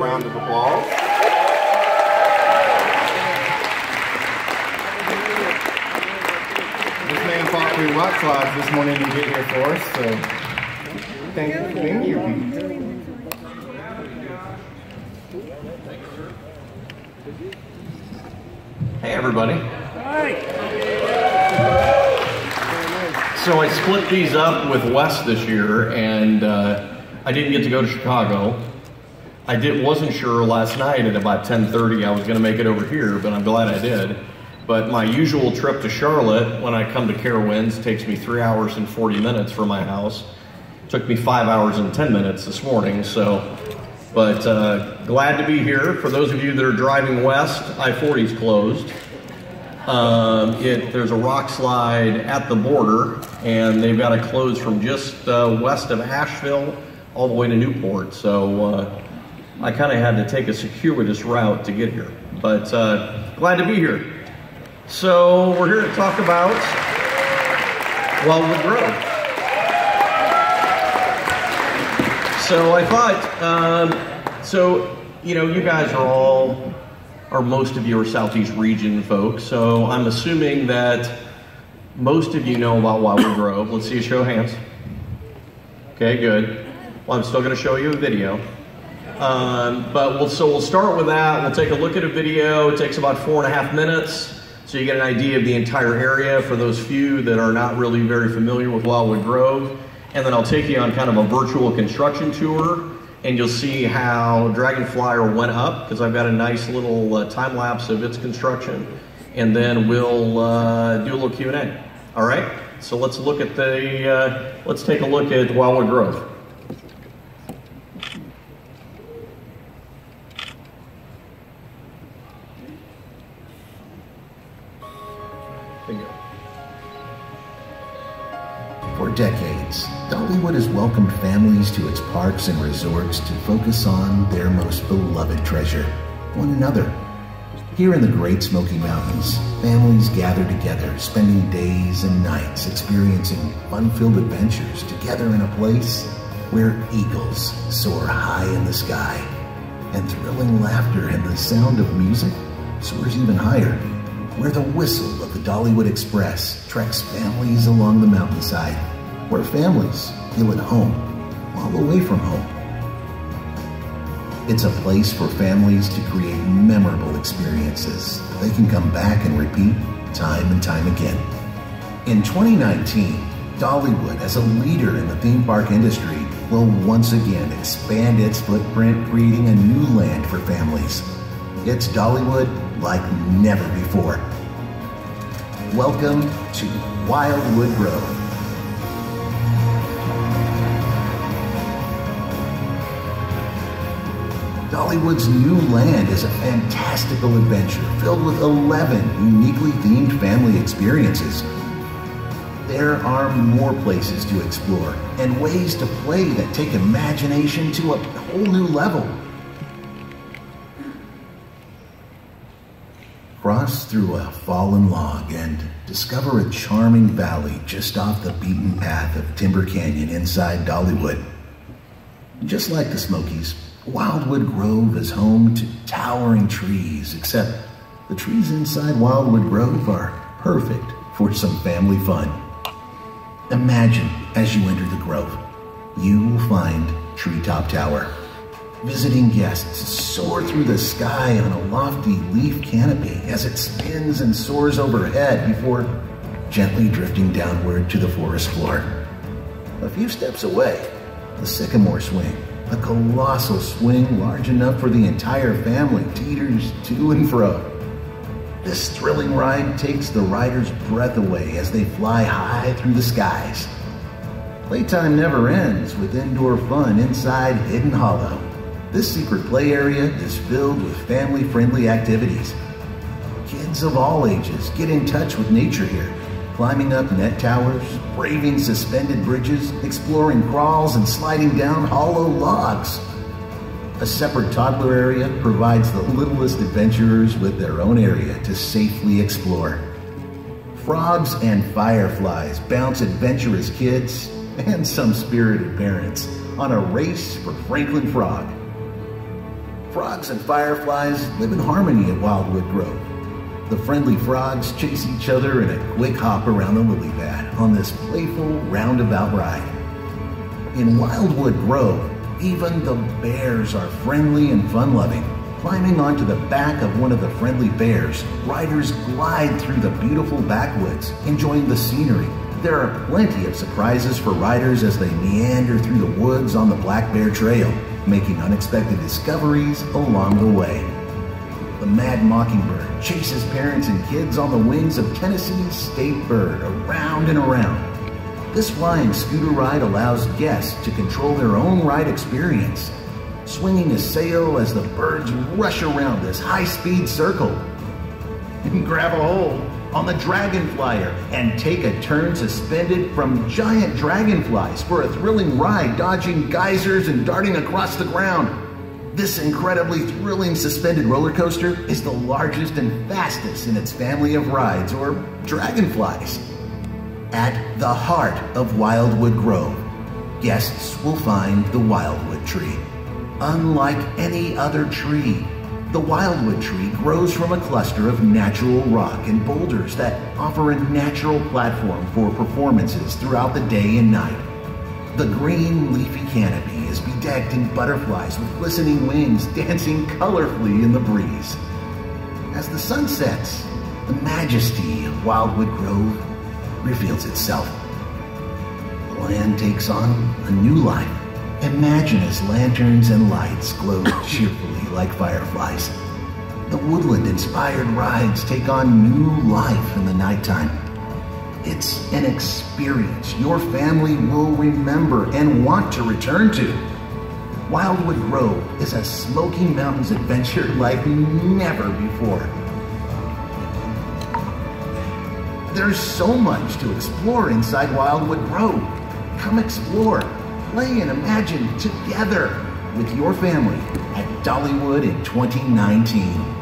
round of applause. This man fought through rock slides this morning to get here for us, so thank you for being here. Hey everybody. Hi. So I split these up with Wes this year, and I didn't get to go to Chicago. I wasn't sure last night at about 10:30 I was going to make it over here, but I'm glad I did. But my usual trip to Charlotte when I come to Carowinds takes me 3 hours and 40 minutes from my house. Took me 5 hours and 10 minutes this morning, but glad to be here. For those of you that are driving west, I-40 is closed. There's a rock slide at the border, and they've got to close from just west of Asheville all the way to Newport. So I kind of had to take a circuitous route to get here, but glad to be here. So we're here to talk about Wildwood Grove. So I thought, you guys are most of you are Southeast region folks, so I'm assuming that most of you know about Wildwood Grove. Let's see a show of hands. Okay, good. Well, I'm still going to show you a video. We'll start with that. We'll take a look at a video. It takes about 4.5 minutes, so you get an idea of the entire area for those few that are not really very familiar with Wildwood Grove. And then I'll take you on kind of a virtual construction tour, and you'll see how Dragonflyer went up, because I've got a nice little time lapse of its construction, and then we'll do a little Q&A. All right? So let's look at let's take a look at Wildwood Grove. For decades, Dollywood has welcomed families to its parks and resorts to focus on their most beloved treasure, one another. Here in the Great Smoky Mountains, families gather together, spending days and nights experiencing fun-filled adventures together in a place where eagles soar high in the sky, and thrilling laughter and the sound of music soars even higher, where the whistle of the Dollywood Express treks families along the mountainside, where families feel at home while away from home. It's a place for families to create memorable experiences they can come back and repeat time and time again. In 2019, Dollywood, as a leader in the theme park industry, will once again expand its footprint, creating a new land for families. It's Dollywood like never before. Welcome to Wildwood Grove. Dollywood's new land is a fantastical adventure filled with 11 uniquely themed family experiences. There are more places to explore and ways to play that take imagination to a whole new level. Cross through a fallen log and discover a charming valley just off the beaten path of Timber Canyon inside Dollywood. Just like the Smokies, Wildwood Grove is home to towering trees, except the trees inside Wildwood Grove are perfect for some family fun. Imagine as you enter the grove, you will find Treetop Tower. Visiting guests soar through the sky on a lofty leaf canopy as it spins and soars overhead before gently drifting downward to the forest floor. A few steps away, the Sycamore Swing, a colossal swing large enough for the entire family, teeters to and fro. This thrilling ride takes the rider's breath away as they fly high through the skies. Playtime never ends with indoor fun inside Hidden Hollow. This secret play area is filled with family-friendly activities. Kids of all ages get in touch with nature here, climbing up net towers, braving suspended bridges, exploring crawls, and sliding down hollow logs. A separate toddler area provides the littlest adventurers with their own area to safely explore. Frogs and fireflies bounce adventurous kids and some spirited parents on a race for Franklin Frog. Frogs and fireflies live in harmony at Wildwood Grove. The friendly frogs chase each other in a quick hop around the lily pad on this playful roundabout ride. In Wildwood Grove, even the bears are friendly and fun-loving. Climbing onto the back of one of the friendly bears, riders glide through the beautiful backwoods, enjoying the scenery. There are plenty of surprises for riders as they meander through the woods on the Black Bear Trail, making unexpected discoveries along the way. The Mad Mockingbird chases parents and kids on the wings of Tennessee's state bird around and around. This flying scooter ride allows guests to control their own ride experience, swinging a sail as the birds rush around this high-speed circle. You can grab a hold on the Dragonflyer and take a turn suspended from giant dragonflies for a thrilling ride, dodging geysers and darting across the ground. This incredibly thrilling suspended roller coaster is the largest and fastest in its family of rides, or dragonflies. At the heart of Wildwood Grove, guests will find the Wildwood tree. Unlike any other tree, the Wildwood tree grows from a cluster of natural rock and boulders that offer a natural platform for performances throughout the day and night. The green leafy canopy is bedecked in butterflies with glistening wings dancing colorfully in the breeze. As the sun sets, the majesty of Wildwood Grove reveals itself. The land takes on a new life. Imagine as lanterns and lights glow cheerfully like fireflies. The woodland-inspired rides take on new life in the nighttime. It's an experience your family will remember and want to return to. Wildwood Grove is a Smoky Mountains adventure like never before. There's so much to explore inside Wildwood Grove. Come explore, play, and imagine together with your family at Dollywood in 2019.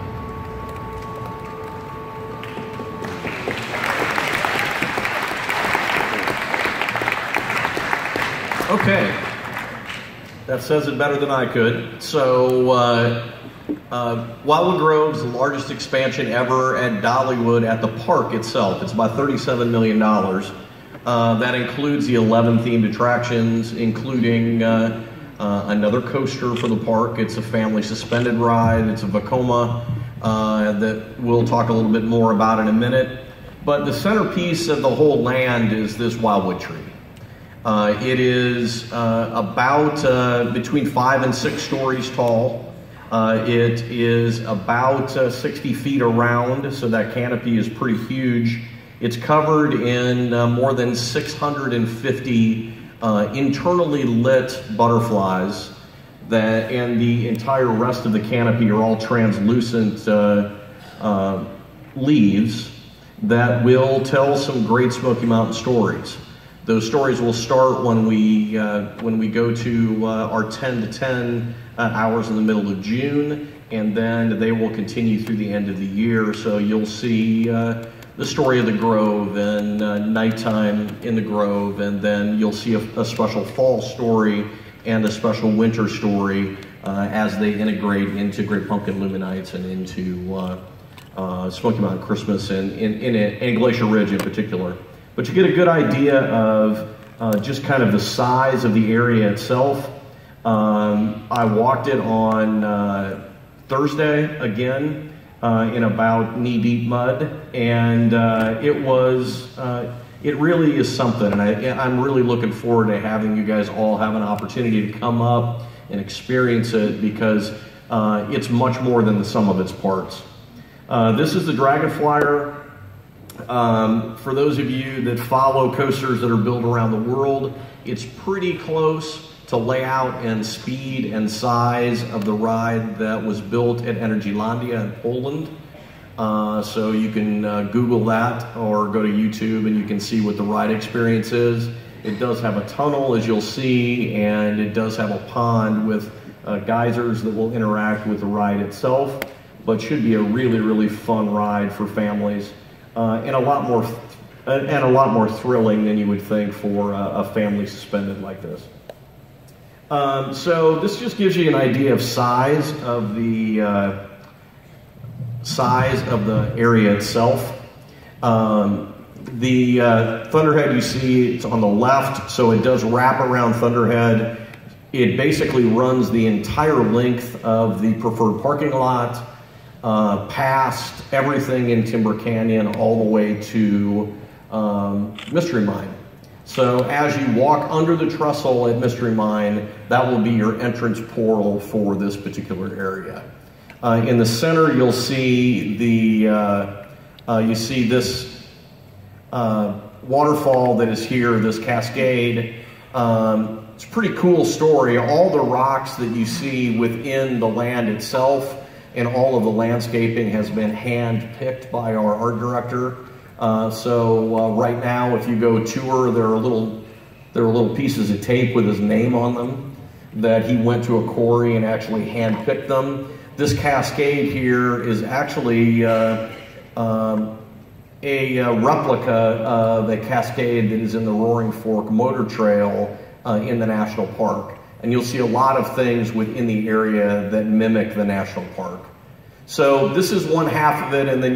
Okay, that says it better than I could. So, Wildwood Grove's the largest expansion ever at Dollywood at the park itself. It's about $37 million. That includes the 11 themed attractions, including another coaster for the park. It's a family suspended ride. It's a Vekoma that we'll talk a little bit more about in a minute. But the centerpiece of the whole land is this Wildwood tree. It is about between 5 and 6 stories tall. It is about 60 feet around, so that canopy is pretty huge. It's covered in more than 650 internally lit butterflies, and the entire rest of the canopy are all translucent leaves that will tell some great Smoky Mountain stories. Those stories will start when we go to our 10 to 10 hours in the middle of June, and then they will continue through the end of the year. So you'll see the story of the Grove and nighttime in the Grove, and then you'll see a special fall story and a special winter story as they integrate into Great Pumpkin Illuminates and into Smoky Mountain Christmas and Glacier Ridge in particular. But you get a good idea of just kind of the size of the area itself. I walked it on Thursday again in about knee-deep mud, and it really is something. And I'm really looking forward to having you guys all have an opportunity to come up and experience it, because it's much more than the sum of its parts. This is the Dragonflyer. For those of you that follow coasters that are built around the world, it's pretty close to layout and speed and size of the ride that was built at Energylandia in Poland. So you can Google that or go to YouTube and you can see what the ride experience is. It does have a tunnel, as you'll see, and it does have a pond with geysers that will interact with the ride itself, but should be a really, really fun ride for families. And a lot more thrilling than you would think for a family suspended like this. So this just gives you an idea of size of the area itself. The Thunderhead you see, it's on the left, so it does wrap around Thunderhead. It basically runs the entire length of the preferred parking lot, past everything in Timber Canyon, all the way to Mystery Mine. So as you walk under the trestle at Mystery Mine, that will be your entrance portal for this particular area. In the center, you'll see this waterfall that is here, this cascade. It's a pretty cool story. All the rocks that you see within the land itself and all of the landscaping has been hand-picked by our art director. So right now, if you go tour, there are little pieces of tape with his name on them that he went to a quarry and actually hand-picked them. This cascade here is actually a replica of a cascade that is in the Roaring Fork Motor Trail in the national park. And you'll see a lot of things within the area that mimic the national park. So this is one half of it, and then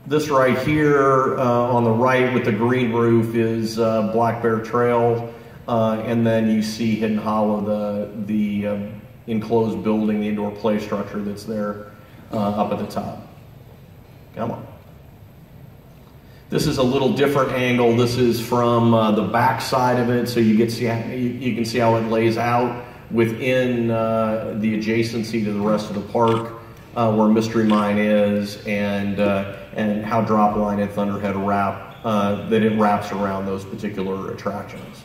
this right here on the right with the green roof is Black Bear Trail, and then you see Hidden Hollow, the enclosed building, the indoor play structure that's there up at the top. Come on. This is a little different angle. This is from the back side of it, so you can see how it lays out within the adjacency to the rest of the park, where Mystery Mine is, and how Dropline and Thunderhead that it wraps around those particular attractions.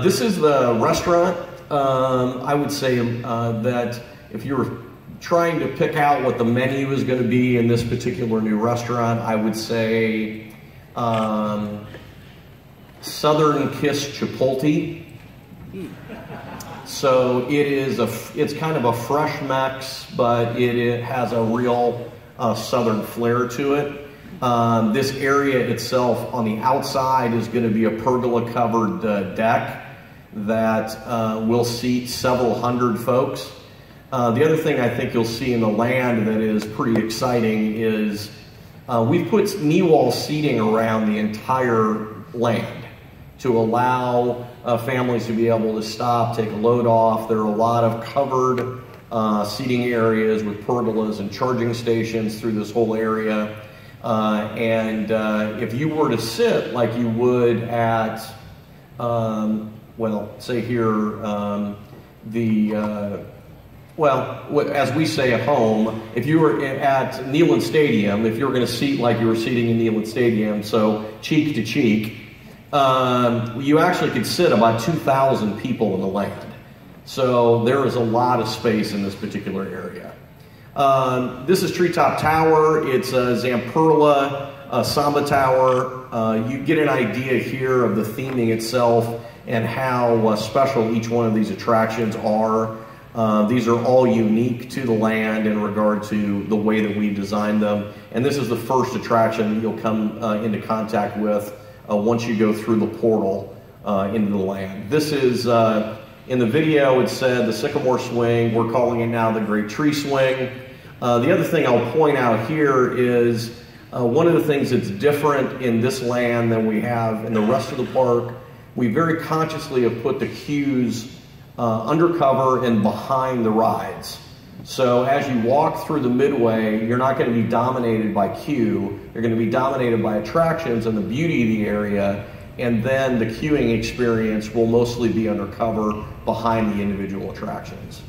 This is the restaurant. I would say that if you're trying to pick out what the menu is going to be in this particular new restaurant, I would say Southern Kiss Chipotle. So it's kind of a fresh Mex, but it has a real southern flair to it. This area itself on the outside is going to be a pergola covered deck that will seat several hundred folks. The other thing I think you'll see in the land that is pretty exciting is we've put knee wall seating around the entire land to allow families to be able to stop, take a load off. There are a lot of covered seating areas with pergolas and charging stations through this whole area. And if you were to sit like you would at, well, say here, as we say at home, if you were at Neyland Stadium, if you were going to seat like you were seating in Neyland Stadium, so cheek to cheek, you actually could sit about 2,000 people in the land. So there is a lot of space in this particular area. This is Treetop Tower. It's a Zamperla Samba Tower. You get an idea here of the theming itself and how special each one of these attractions are. These are all unique to the land in regard to the way that we designed them. And this is the first attraction that you'll come into contact with once you go through the portal into the land. This is, in the video it said the Sycamore Swing. We're calling it now the Great Tree Swing. The other thing I'll point out here is one of the things that's different in this land than we have in the rest of the park. We very consciously have put the queues undercover and behind the rides. So as you walk through the midway, you're not going to be dominated by queue. You're going to be dominated by attractions and the beauty of the area, and then the queuing experience will mostly be undercover behind the individual attractions.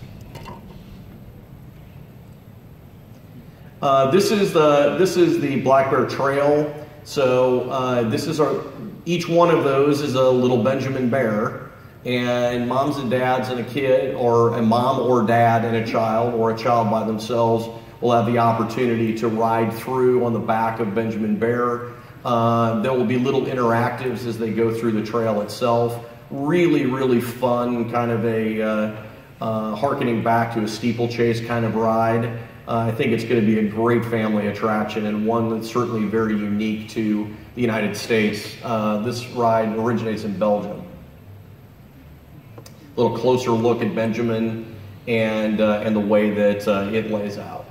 This is the Black Bear Trail. So each one of those is a little Benjamin Bear. And moms and dads and a kid, or a mom or dad and a child, or a child by themselves, will have the opportunity to ride through on the back of Benjamin Bear. There will be little interactives as they go through the trail itself. Really, really fun, kind of hearkening back to a steeplechase kind of ride. I think it's going to be a great family attraction and one that's certainly very unique to the United States. This ride originates in Belgium. A little closer look at Benjamin and the way that it lays out.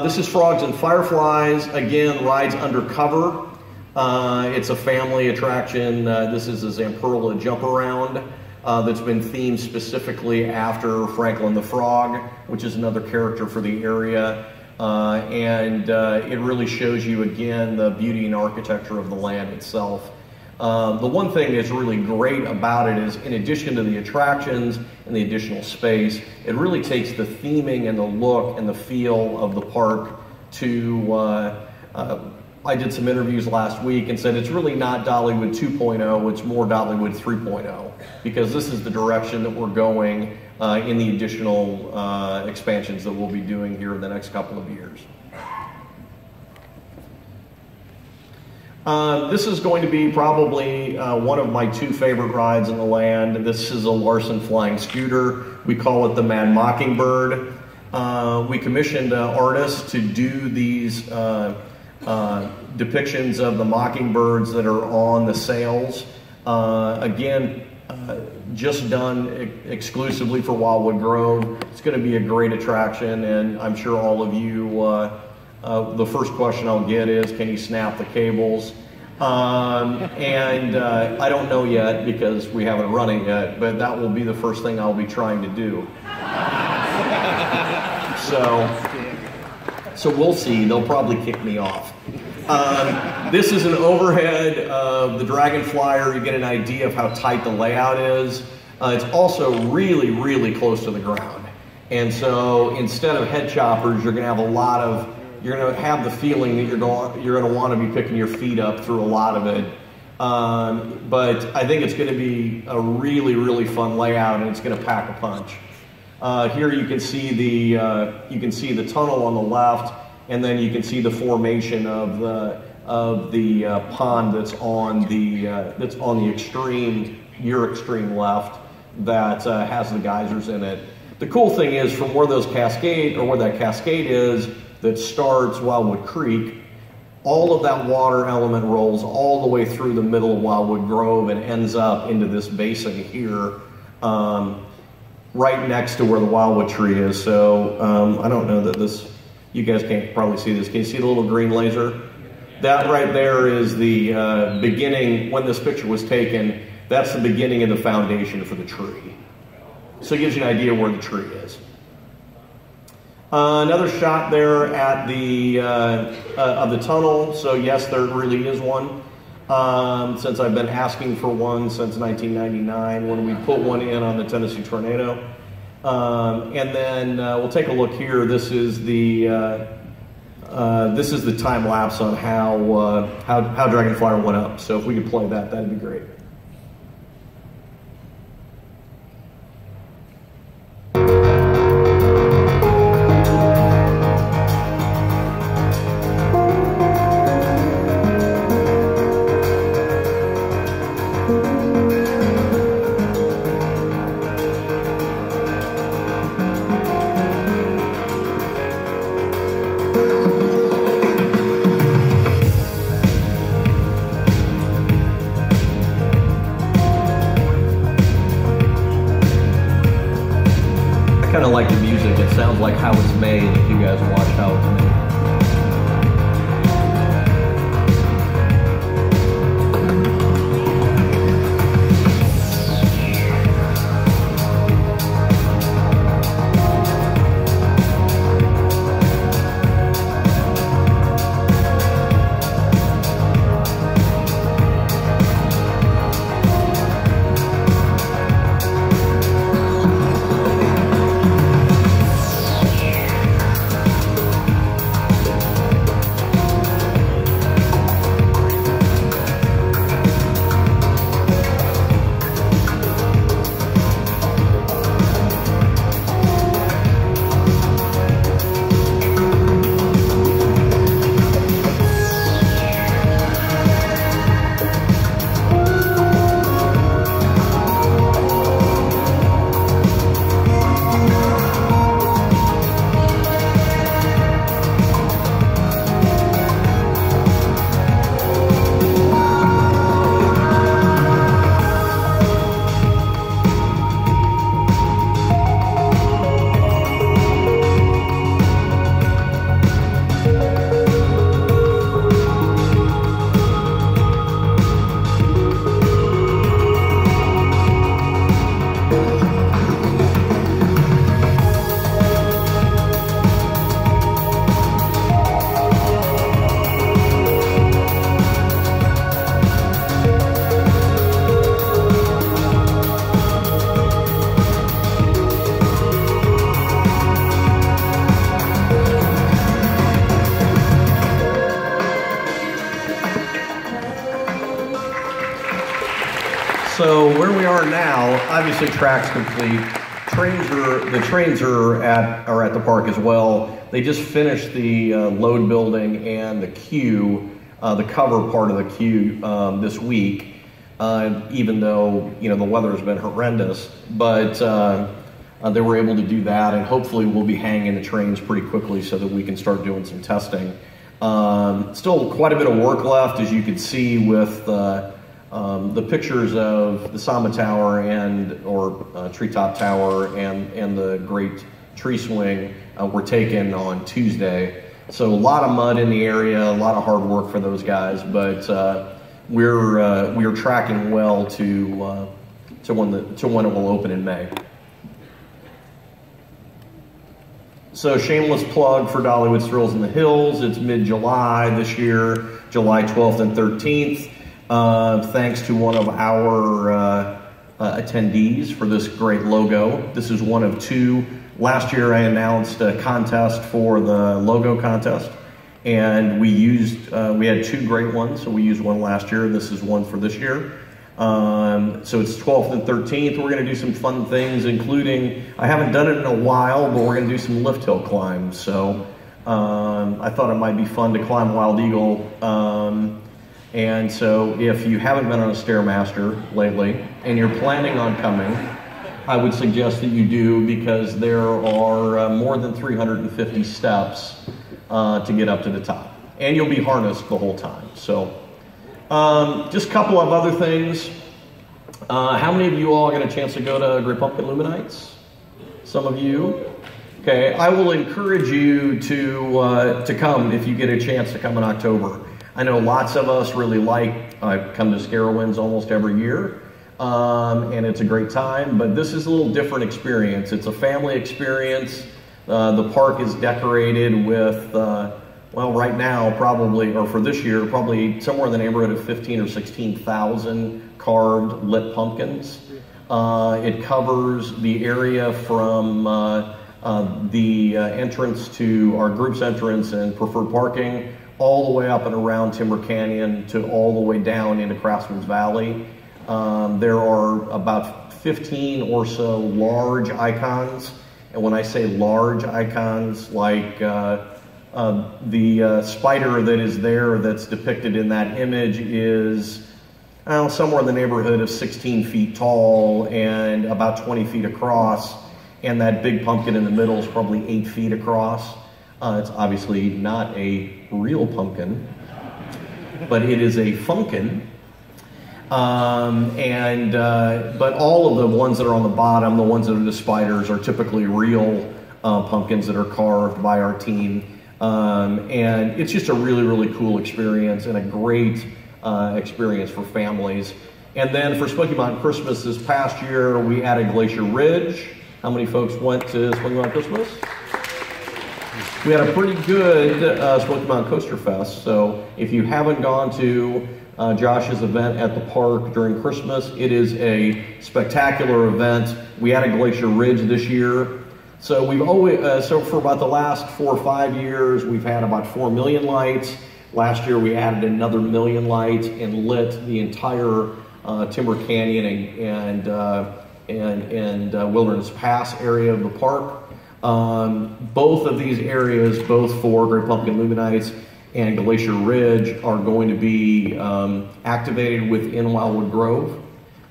This is Frogs and Fireflies. Again, rides undercover. It's a family attraction. This is a Zamperla jump around that's been themed specifically after Franklin the Frog, which is another character for the area. It really shows you again the beauty and architecture of the land itself. The one thing that's really great about it is, in addition to the attractions and the additional space, it really takes the theming and the look and the feel of the park to, I did some interviews last week and said it's really not Dollywood 2.0, it's more Dollywood 3.0, because this is the direction that we're going in the additional expansions that we'll be doing here in the next couple of years. This is going to be probably one of my two favorite rides in the land. This is a Larson flying scooter. We call it the Mad Mockingbird. We commissioned artists to do these depictions of the mockingbirds that are on the sails. Again, just done exclusively for Wildwood Grove. It's going to be a great attraction, and I'm sure all of you, the first question I'll get is, can you snap the cables? I don't know yet because we haven't run it yet, but that will be the first thing I'll be trying to do. So we'll see. They'll probably kick me off. This is an overhead of the Dragon Flyer. You get an idea of how tight the layout is. It's also really, really close to the ground. And so instead of head choppers, you're going to have you're going to have the feeling that you're going to want to be picking your feet up through a lot of it. But I think it's going to be a really, really fun layout, and it's going to pack a punch. Here you can see the tunnel on the left, and then you can see the formation of the pond that's on the extreme, your extreme left, that has the geysers in it. The cool thing is, from where that cascade is that starts Wildwood Creek, all of that water element rolls all the way through the middle of Wildwood Grove and ends up into this basin here, right next to where the wildwood tree is. So I don't know that you guys can't probably see this. Can you see the little green laser? That right there is the beginning, when this picture was taken, that's the beginning of the foundation for the tree. So it gives you an idea where the tree is. Another shot there at the of the tunnel. So yes, there really is one. Since I've been asking for one since 1999 when we put one in on the Tennessee Tornado. And then we'll take a look here. This is the time lapse on how Dragonflyer went up. So if we could play that, that'd be great. I kind of like the music. It sounds like how it's made if you guys watch how it's made. where we are now, obviously track's complete. The trains are at the park as well. They just finished the load building and the queue, the cover part of the queue this week. Even though the weather has been horrendous, but they were able to do that, and hopefully we'll be hanging the trains pretty quickly so that we can start doing some testing. Still quite a bit of work left, as you can see with the pictures of the Sama Tower or Treetop Tower and the Great Tree Swing were taken on Tuesday. So a lot of mud in the area, a lot of hard work for those guys, but we're tracking well to when it will open in May. So shameless plug for Dollywood Thrills in the Hills. It's mid-July this year, July 12th and 13th. Thanks to one of our attendees for this great logo. This is one of two. Last year I announced a contest for the logo contest, and we had two great ones. So we used one last year, and this is one for this year. So it's 12th and 13th. We're going to do some fun things, including, I haven't done it in a while, but we're going to do some lift hill climbs. So I thought it might be fun to climb Wild Eagle. And so if you haven't been on a Stairmaster lately and you're planning on coming, I would suggest that you do, because there are more than 350 steps to get up to the top. And you'll be harnessed the whole time. So just a couple of other things. How many of you all got a chance to go to Great Pumpkin Luminites? Some of you? Okay, I will encourage you to come if you get a chance to come in October. I know lots of us really I come to Scarowinds almost every year, and it's a great time, but this is a little different experience. It's a family experience. The park is decorated with, well, right now, probably, or for this year, probably somewhere in the neighborhood of 15 or 16,000 carved lit pumpkins. It covers the area from the entrance to our group's entrance and preferred parking, all the way up and around Timber Canyon to all the way down into Craftsman's Valley. There are about 15 or so large icons. And when I say large icons, like the spider that is there that's depicted in that image is somewhere in the neighborhood of 16 feet tall and about 20 feet across. And that big pumpkin in the middle is probably 8 feet across. It's obviously not a real pumpkin, but it is a funkin. But all of the ones that are on the bottom, the ones that are the spiders, are typically real pumpkins that are carved by our team. And it's just a really, really cool experience and a great experience for families. And then for Smoky Mountain Christmas this past year, we added Glacier Ridge. How many folks went to Smoky Mountain Christmas? We had a pretty good Smoky Mountain Coaster Fest. So if you haven't gone to Josh's event at the park during Christmas, it is a spectacular event. We added Glacier Ridge this year. So we've always, so for about the last 4 or 5 years, we've had about 4 million lights. Last year we added another 1 million lights and lit the entire Timber Canyon and Wilderness Pass area of the park. Both of these areas, both for Great Pumpkin Luminites and Glacier Ridge, are going to be activated within Wildwood Grove.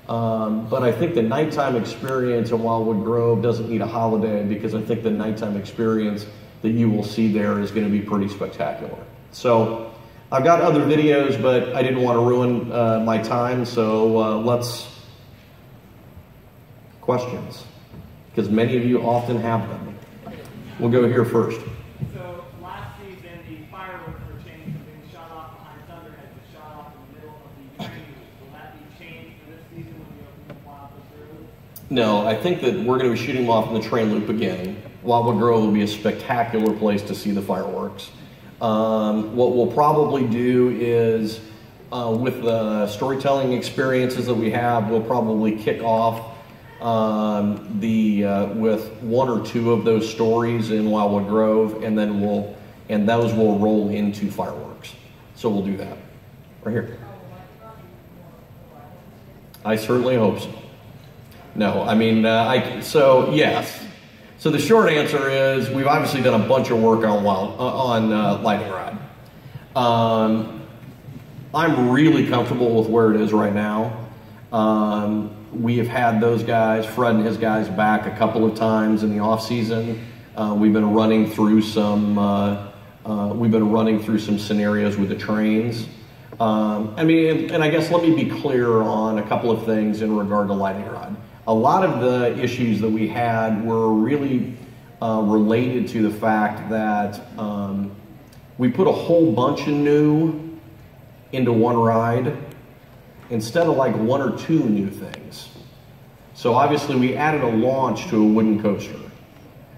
But I think the nighttime experience in Wildwood Grove doesn't need a holiday, because I think the nighttime experience that you will see there is going to be pretty spectacular. So I've got other videos, but I didn't want to ruin my time, so let's questions, because many of you often have them. We'll go here first. So last season, the fireworks were changed from being shot off behind Thunderhead to shot off in the middle of the train. Will that be changed for this season when we open the Wildwood Grove? No, I think that we're going to be shooting them off in the train loop again. Wildwood Grove will be a spectacular place to see the fireworks. What we'll probably do is, with the storytelling experiences that we have, we'll probably kick off with 1 or 2 of those stories in Wildwood Grove, and then those will roll into fireworks. So we'll do that right here. I certainly hope so. No, I mean, so yes. So the short answer is we've obviously done a bunch of work on Lightning Rod. I'm really comfortable with where it is right now. We have had those guys, Fred and his guys, back a couple of times in the off season. We've been running through some scenarios with the trains. I mean, and I guess let me be clear on a couple of things in regard to Lightning Rod. A lot of the issues that we had were really related to the fact that we put a whole bunch of new into one ride instead of like one or two new things. So obviously we added a launch to a wooden coaster.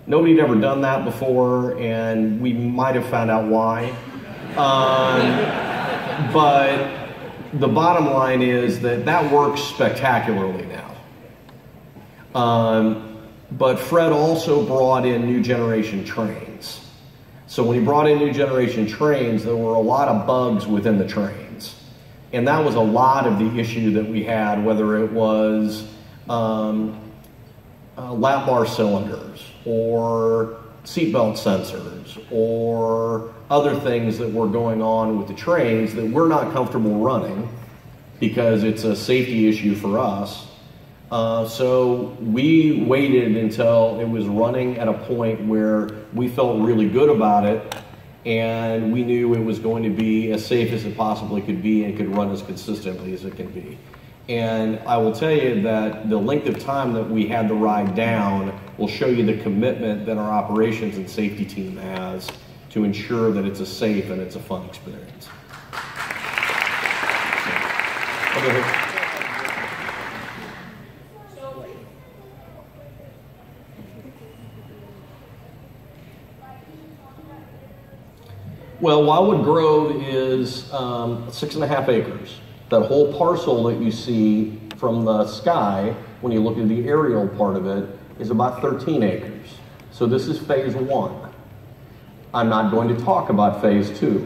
Nobody had ever done that before, and we might have found out why. But the bottom line is that works spectacularly now. But Fred also brought in new generation trains. So when he brought in new generation trains, there were a lot of bugs within the trains. And that was a lot of the issue that we had, whether it was lap bar cylinders or seatbelt sensors or other things that were going on with the trains that we're not comfortable running because it's a safety issue for us. So we waited until it was running at a point where we felt really good about it and we knew it was going to be as safe as it possibly could be and could run as consistently as it can be. And I will tell you that the length of time that we had the ride down will show you the commitment that our operations and safety team has to ensure that it's a safe and it's a fun experience. Okay. Well, Wildwood Grove is 6.5 acres. That whole parcel that you see from the sky, when you look at the aerial part of it, is about 13 acres. So this is phase 1. I'm not going to talk about phase 2.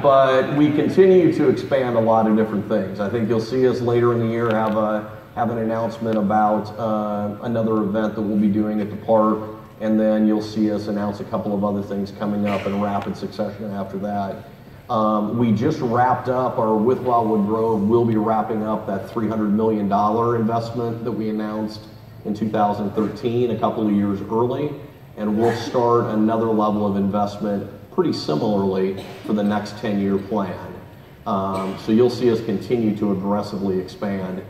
But we continue to expand a lot of different things. I think you'll see us later in the year have an announcement about another event that we'll be doing at the park. And then you'll see us announce a couple of other things coming up in rapid succession after that. We just wrapped up, or with Wildwood Grove, we'll be wrapping up that $300 million investment that we announced in 2013, a couple of years early. And we'll start another level of investment pretty similarly for the next 10-year plan. So you'll see us continue to aggressively expand.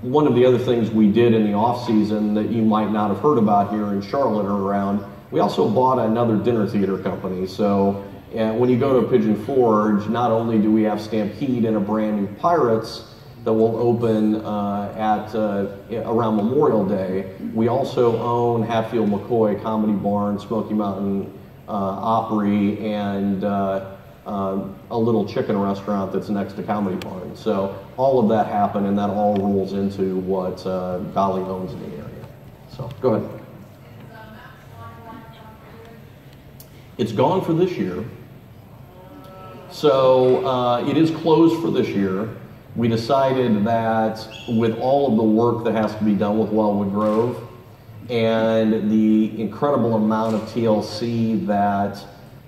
One of the other things we did in the off season that you might not have heard about here in Charlotte or around, we also bought another dinner theater company. So when you go to Pigeon Forge, not only do we have Stampede and a brand new Pirates that will open around Memorial Day, we also own Hatfield McCoy, Comedy Barn, Smoky Mountain Opry, and a little chicken restaurant that's next to Comedy Barn. So all of that happened, and that all rolls into what Dolly owns in the area. So go ahead. It's gone for this year. So it is closed for this year. We decided that with all of the work that has to be done with Wildwood Grove and the incredible amount of TLC that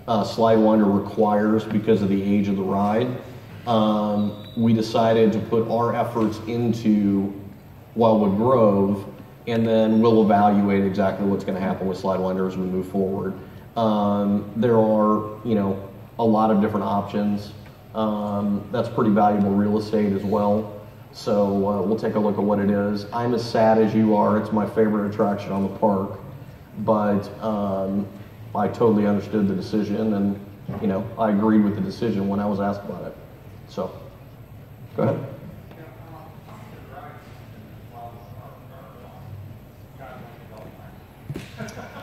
Slidewinder requires because of the age of the ride, we decided to put our efforts into Wildwood Grove, and then we'll evaluate exactly what's going to happen with Slidewinder as we move forward. There are, a lot of different options. That's pretty valuable real estate as well. So we'll take a look at what it is. I'm as sad as you are. It's my favorite attraction on the park, but I totally understood the decision, and I agreed with the decision when I was asked about it. So, go ahead.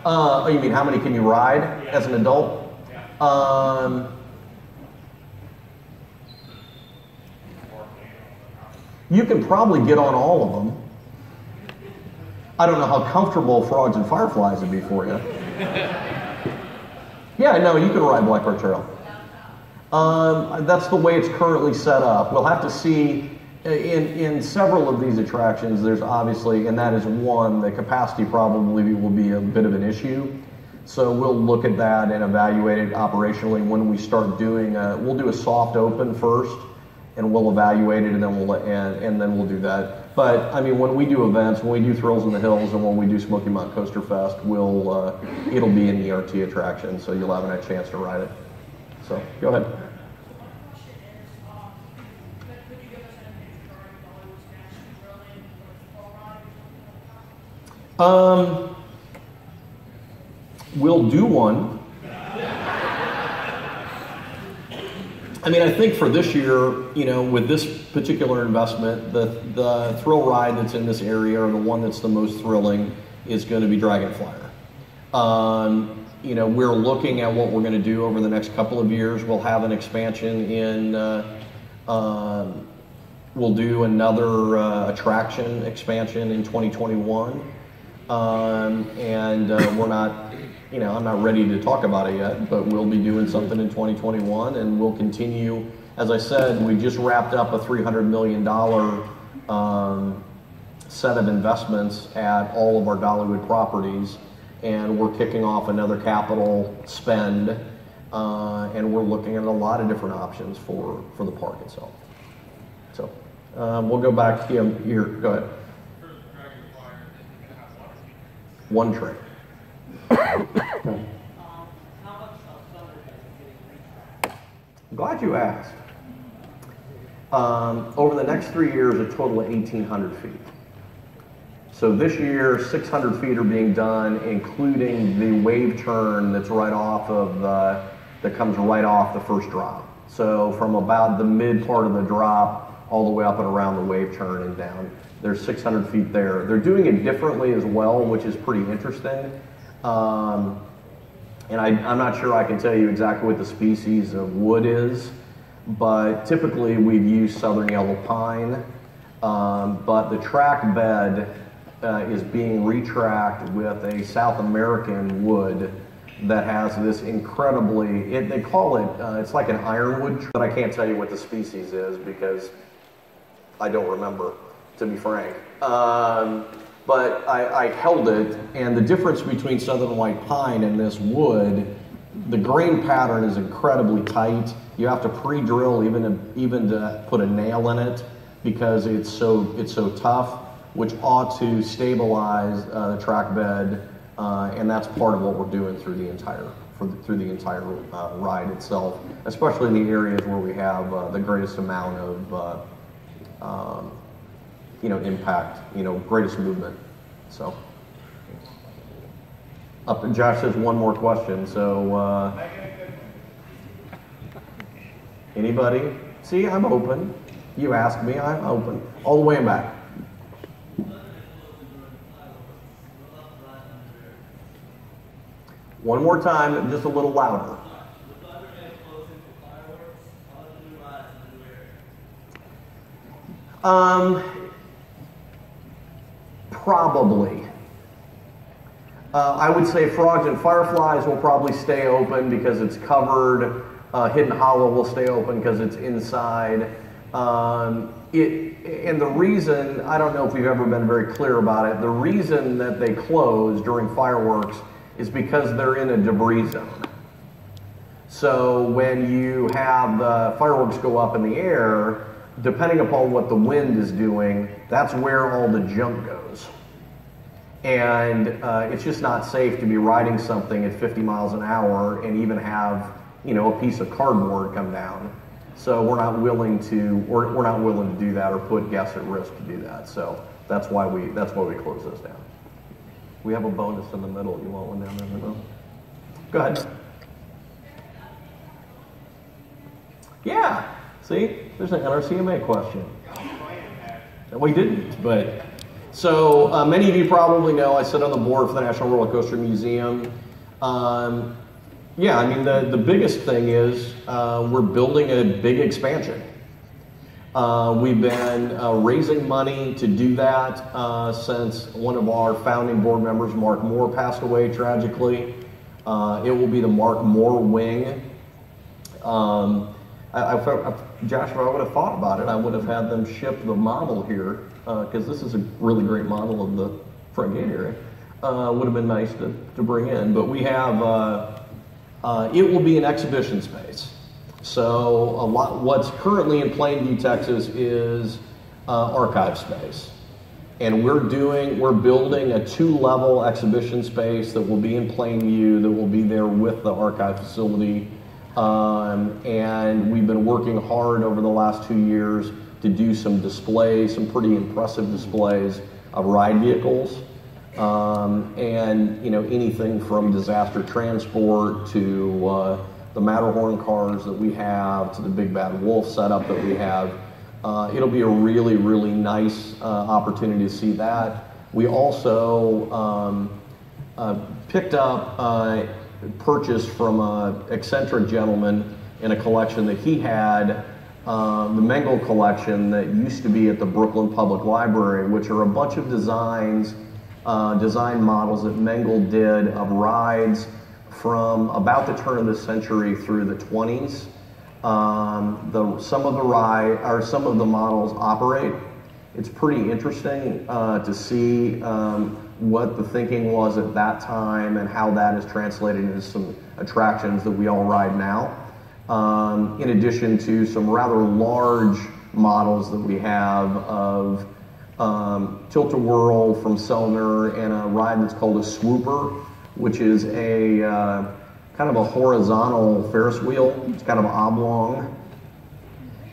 Oh, you mean how many can you ride as an adult? You can probably get on all of them. I don't know how comfortable Frogs and Fireflies would be for you. Yeah, no, you can ride Blackbird Trail. That's the way it's currently set up. We'll have to see In several of these attractions, there's obviously, and that is one, the capacity probably will be a bit of an issue. So we'll look at that and evaluate it operationally when we start doing, we'll do a soft open first, and we'll evaluate it, and then we'll do that. But I mean, when we do events, when we do Thrills in the Hills, and when we do Smoky Mountain Coaster Fest, it'll be an ERT attraction, so you'll have a chance to ride it. So go ahead. We'll do one. I mean, I think for this year, you know, with this particular investment, the thrill ride that's in this area, or the one that's the most thrilling, is going to be Dragon Flyer. You know, we're looking at what we're going to do over the next couple of years. We'll have an expansion in, we'll do another attraction expansion in 2021. We're not, you know, I'm not ready to talk about it yet, but we'll be doing something in 2021, and we'll continue. As I said, we just wrapped up a $300 million set of investments at all of our Dollywood properties, and we're kicking off another capital spend, and we're looking at a lot of different options for the park itself. So we'll go back here. Go ahead. One train. I'm glad you asked. Over the next 3 years, a total of 1,800 feet. So this year, 600 feet are being done, including the wave turn that's right off of that comes right off the first drop. So from about the mid part of the drop all the way up and around the wave turn and down. There's 600 feet there. They're doing it differently as well, which is pretty interesting. And I'm not sure I can tell you exactly what the species of wood is, but typically we've used southern yellow pine. But the track bed is being retracked with a South American wood that has this incredibly, they call it, it's like an ironwood, but I can't tell you what the species is because I don't remember, to be frank. But I held it, and the difference between southern white pine and this wood, the grain pattern is incredibly tight. You have to pre-drill even to put a nail in it because it's so tough, which ought to stabilize the track bed, and that's part of what we're doing through the entire ride itself, especially in the areas where we have the greatest amount of impact, greatest movement. So, Josh says one more question. So, anybody? See, I'm open. You asked me, I'm open. All the way back. One more time, just a little louder. Probably. I would say Frogs and Fireflies will probably stay open because it's covered. Hidden Hollow will stay open because it's inside. And the reason, I don't know if we've ever been very clear about it, the reason that they close during fireworks is because they're in a debris zone. So when you have the fireworks go up in the air, depending upon what the wind is doing, that's where all the junk goes. And it's just not safe to be riding something at 50 miles an hour and even have, a piece of cardboard come down. So we're not willing to do that or put guests at risk to do that. So that's why we close those down. We have a bonus in the middle. You want one down there in the middle? Go ahead. Yeah. See, there's an NRCMA question. We didn't, but so many of you probably know I sit on the board for the National Roller Coaster Museum. Yeah, I mean the biggest thing is we're building a big expansion. We've been raising money to do that since one of our founding board members, Mark Moore, passed away tragically. It will be the Mark Moore Wing. Josh, if I would have thought about it, I would have had them ship the model here, because this is a really great model of the front gate area. Would have been nice to bring in, but we have, it will be an exhibition space. So what's currently in Plainview, Texas is archive space. And we're building a 2-level exhibition space that will be in Plainview, that will be there with the archive facility. And we've been working hard over the last 2 years to do some displays, some pretty impressive displays of ride vehicles. And anything from disaster transport to the Matterhorn cars that we have, to the Big Bad Wolf setup that we have. It'll be a really, really nice opportunity to see that. We also purchased from an eccentric gentleman in a collection that he had, the Mengel collection that used to be at the Brooklyn Public Library, which are a bunch of design models that Mengel did of rides from about the turn of the century through the 20s. Some of the models operate. It's pretty interesting to see what the thinking was at that time and how that is translated into some attractions that we all ride now. In addition to some rather large models that we have of Tilt-A-Whirl from Selner and a ride that's called a Swooper, which is a kind of a horizontal Ferris wheel. It's kind of oblong.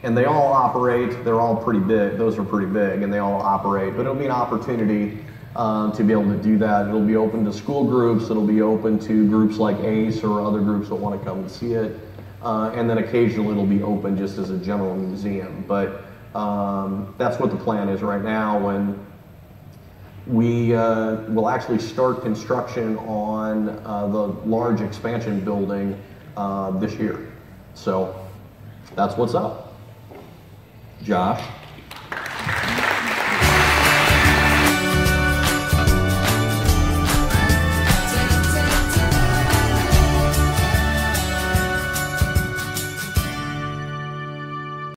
And they all operate, they're all pretty big. Those are pretty big and they all operate. But it'll be an opportunity to be able to do that. It'll be open to school groups. It'll be open to groups like ACE or other groups that want to come and see it. And then occasionally it'll be open just as a general museum. But that's what the plan is right now. And we will actually start construction on the large expansion building this year. So that's what's up. Josh?